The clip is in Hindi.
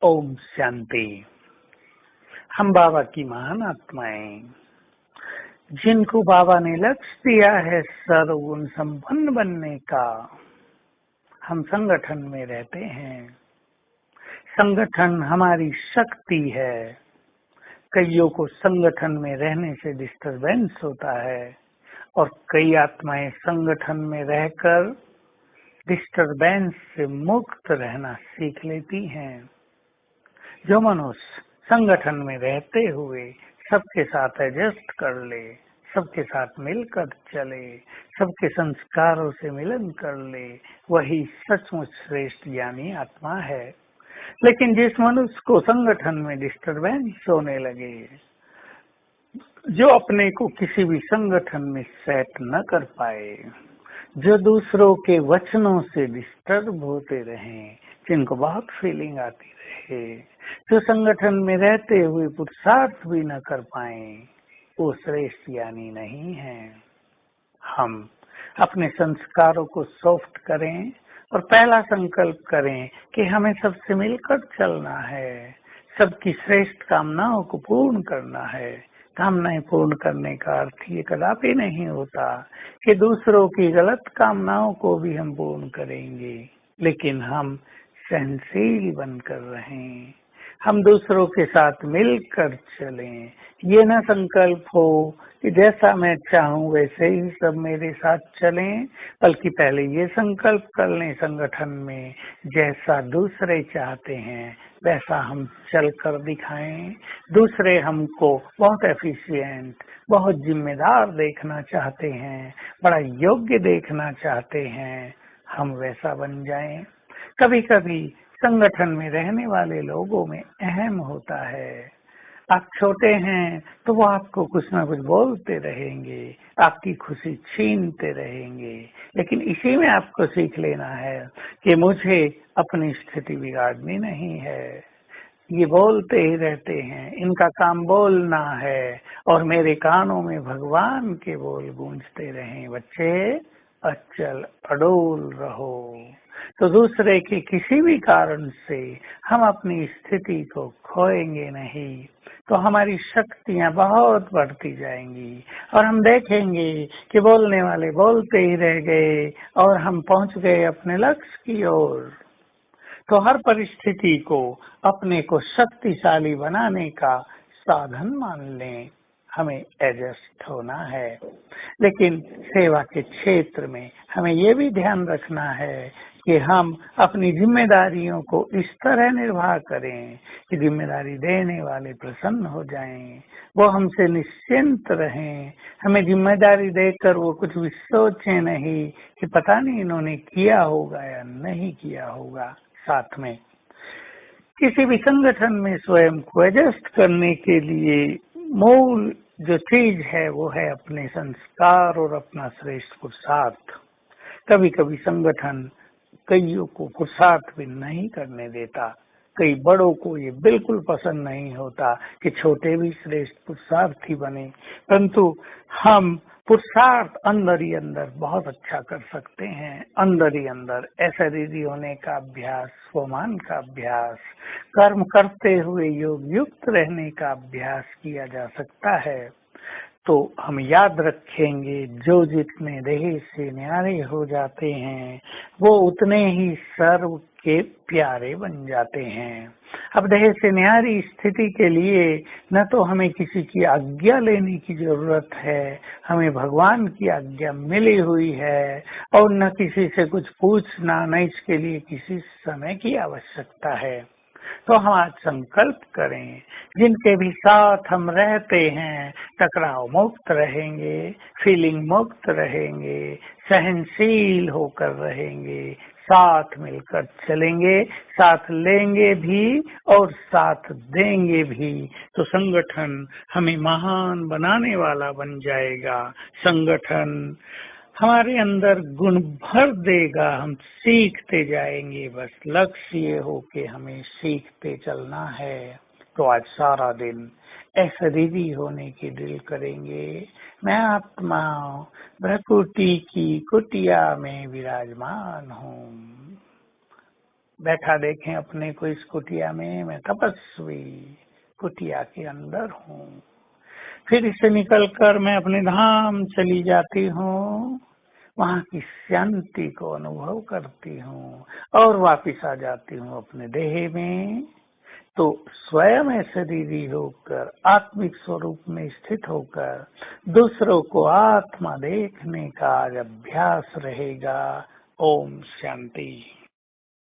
ओम शांति। हम बाबा की महान आत्माएं, जिनको बाबा ने लक्ष्य दिया है सर्वगुण संपन्न बनने का। हम संगठन में रहते हैं। संगठन हमारी शक्ति है। कईयों को संगठन में रहने से डिस्टरबेंस होता है और कई आत्माएं संगठन में रहकर डिस्टरबेंस से मुक्त रहना सीख लेती हैं। जो मनुष्य संगठन में रहते हुए सबके साथ एडजस्ट कर ले, सबके साथ मिलकर चले, सबके संस्कारों से मिलन कर ले, वही सचमुच श्रेष्ठ ज्ञानी आत्मा है। लेकिन जिस मनुष्य को संगठन में डिस्टरबेंस होने लगे, जो अपने को किसी भी संगठन में सेट न कर पाए, जो दूसरों के वचनों से डिस्टर्ब होते रहें, जिनको बहुत फीलिंग आती रहे, जो संगठन में रहते हुए पुरुषार्थ भी न कर पाए, वो श्रेष्ठ ज्ञानी नहीं है। हम अपने संस्कारों को सॉफ्ट करें और पहला संकल्प करें कि हमें सबसे मिलकर चलना है, सबकी श्रेष्ठ कामनाओं को पूर्ण करना है। कामनाएं पूर्ण करने का अर्थ ये कदापि नहीं होता कि दूसरों की गलत कामनाओं को भी हम पूर्ण करेंगे, लेकिन हम सहनशील बनकर रहें, हम दूसरों के साथ मिलकर चलें। ये न संकल्प हो कि जैसा मैं चाहूं वैसे ही सब मेरे साथ चलें, बल्कि पहले ये संकल्प कर लें संगठन में जैसा दूसरे चाहते हैं वैसा हम चल कर दिखाएं। दूसरे हमको बहुत एफिशिएंट, बहुत जिम्मेदार देखना चाहते हैं, बड़ा योग्य देखना चाहते हैं, हम वैसा बन जाएं। कभी कभी संगठन में रहने वाले लोगों में अहम होता है। आप छोटे हैं तो वो आपको कुछ ना कुछ बोलते रहेंगे, आपकी खुशी छीनते रहेंगे, लेकिन इसी में आपको सीख लेना है कि मुझे अपनी स्थिति बिगाड़नी नहीं है। ये बोलते ही रहते हैं, इनका काम बोलना है और मेरे कानों में भगवान के बोल गूंजते रहें। बच्चे अचल अडोल रहो। तो दूसरे के किसी भी कारण से हम अपनी स्थिति को खोएंगे नहीं, तो हमारी शक्तियां बहुत बढ़ती जाएंगी और हम देखेंगे कि बोलने वाले बोलते ही रह गए और हम पहुंच गए अपने लक्ष्य की ओर। तो हर परिस्थिति को अपने को शक्तिशाली बनाने का साधन मान लें। हमें एडजस्ट होना है, लेकिन सेवा के क्षेत्र में हमें ये भी ध्यान रखना है कि हम अपनी जिम्मेदारियों को इस तरह निर्वाह करें कि जिम्मेदारी देने वाले प्रसन्न हो जाएं, वो हमसे निश्चिंत रहें। हमें जिम्मेदारी देकर वो कुछ भी सोचें नहीं कि पता नहीं इन्होंने किया होगा या नहीं किया होगा। साथ में किसी भी संगठन में स्वयं को एडजस्ट करने के लिए मूल जो चीज है वो है अपने संस्कार और अपना श्रेष्ठ पुरुषार्थ। कभी कभी संगठन कईयों को पुरुषार्थ भी नहीं करने देता। कई बड़ों को ये बिल्कुल पसंद नहीं होता कि छोटे भी श्रेष्ठ पुरुषार्थी बने, परंतु हम पुरुषार्थ अंदर ही अंदर बहुत अच्छा कर सकते हैं। अंदर ही अंदर ऐश्वर्य होने का अभ्यास, स्वमान का अभ्यास, कर्म करते हुए योग युक्त रहने का अभ्यास किया जा सकता है। तो हम याद रखेंगे, जो जितने देह से न्यारे हो जाते हैं वो उतने ही सर्व के प्यारे बन जाते हैं। अब देह से न्यारी स्थिति के लिए न तो हमें किसी की आज्ञा लेने की जरूरत है, हमें भगवान की आज्ञा मिली हुई है, और न किसी से कुछ पूछना, न इसके लिए किसी समय की आवश्यकता है। तो हम आज संकल्प करें, जिनके भी साथ हम रहते हैं टकराव मुक्त रहेंगे, फीलिंग मुक्त रहेंगे, सहनशील होकर रहेंगे, साथ मिलकर चलेंगे, साथ लेंगे भी और साथ देंगे भी। तो संगठन हमें महान बनाने वाला बन जाएगा। संगठन हमारे अंदर गुण भर देगा, हम सीखते जाएंगे। बस लक्ष्य ये हो कि हमें सीखते चलना है। तो आज सारा दिन ऐसे रिधि होने की ड्रिल करेंगे। मैं आत्मा प्रकृति की कुटिया में विराजमान हूँ। बैठा देखें अपने को इस कुटिया में, मैं तपस्वी कुटिया के अंदर हूँ। फिर इससे निकलकर मैं अपने धाम चली जाती हूँ, वहाँ की शांति को अनुभव करती हूँ और वापिस आ जाती हूँ अपने देह में। तो स्वयं शरीरी होकर आत्मिक स्वरूप में स्थित होकर दूसरों को आत्मा देखने का आज अभ्यास रहेगा। ओम शांति।